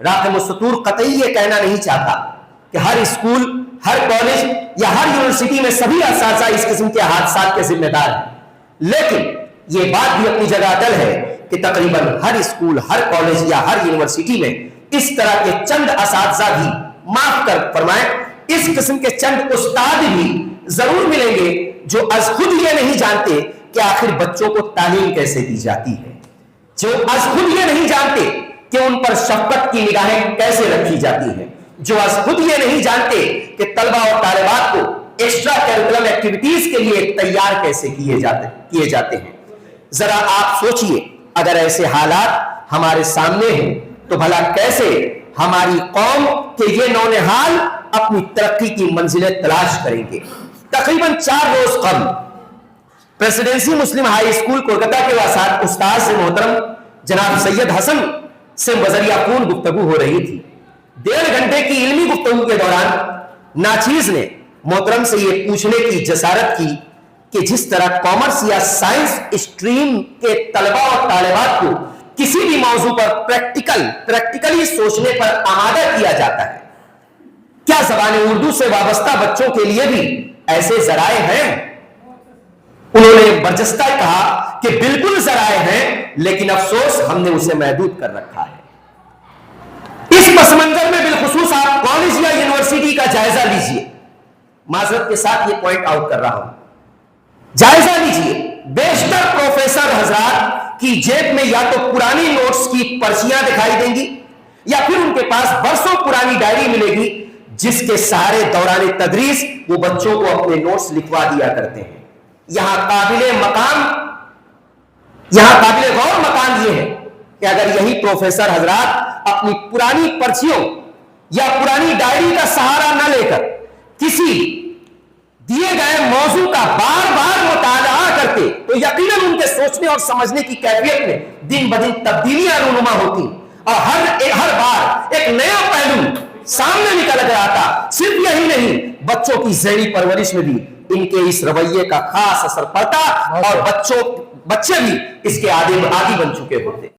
راقم السطور قطعی یہ کہنا نہیں چاہتا کہ ہر اسکول، ہر کالج یا ہر یونیورسٹی میں سبھی اساتذہ اس قسم کے حادثات کے ذمہ دار ہیں، لیکن یہ بات بھی اپنی جگہ اٹل ہے کہ تقریباً ہر اسکول، ہر کالج یا ہر یونیورسٹی میں اس طرح کے چند اساتذہ بھی، معاف کر فرمائیں، اس قسم کے چند استاد بھی ضرور ملیں گے جو از خود یہ نہیں جانتے کہ آخر بچوں کو تعلیم کیسے دی جاتی ہے، جو از خود یہ نہیں جانتے کہ ان پر شفقت کی نگاہیں کیسے رکھی جاتی ہیں، جو از خود یہ نہیں جانتے کہ طلبہ اور طالبات کو ایکسٹرا کیریکولم ایکٹیویٹیز کے لیے تیار کیسے کیے جاتے ہیں۔ ذرا آپ سوچئے، اگر ایسے حالات ہمارے سامنے ہیں تو بھلا کیسے ہماری قوم کے یہ نونہال اپنی ترقی کی منزلیں تلاش کریں گے۔ تقریباً 4 روز قبل پریسیڈنسی مسلم ہائی اسکول کولکتہ کے استاذ محترم جناب سید حسن سے بذریعہ فون گفتگو ہو رہی تھی۔ 1.5 گھنٹے کی علمی گفتگو کے دوران ناچیز نے محترم سے یہ پوچھنے کی جسارت کی کہ جس طرح کامرس یا سائنس اسٹریم کے طلبہ اور طالبات کو کسی بھی موضوع پر پریکٹیکلی سوچنے پر آمادہ کیا جاتا ہے، کیا زبان اردو سے وابستہ بچوں کے لیے بھی ایسے ذرائع ہیں؟ انہوں نے برجستہ کہا کہ بالکل ذرائع ہیں، لیکن افسوس ہم نے اسے محدود کر رکھا ہے۔ اس پس منظر میں بالخصوص آپ کالج یا یونیورسٹی کا جائزہ لیجئے، معذرت کے ساتھ یہ پوائنٹ آؤٹ کر رہا ہوں، جائزہ لیجئے، بیشتر پروفیسر حضرات کی جیب میں یا تو پرانی نوٹس کی پرچیاں دکھائی دیں گی یا پھر ان کے پاس برسوں پرانی ڈائری ملے گی جس کے سہارے دوران تدریس وہ بچوں کو اپنے نوٹس لکھوا دیا کرتے ہیں۔ یہاں قابل غور مقام یہ ہے کہ اگر یہی پروفیسر حضرات اپنی پرانی پرچیوں یا پرانی ڈائری کا سہارا نہ لے کر کسی دیے گئے موضوع کا بار بار مطالعہ کرتے تو یقیناً ان کے سوچنے اور سمجھنے کی کیفیت میں دن بدن تبدیلیاں رونما ہوتی اور ہر بار ایک نیا پہلو سامنے نکل کر آتا۔ صرف یہی نہیں، بچوں کی ذہنی پرورش میں بھی ان کے اس رویے کا خاص اثر پڑتا اور بچے بھی اس کے عادی بن چکے ہوتے۔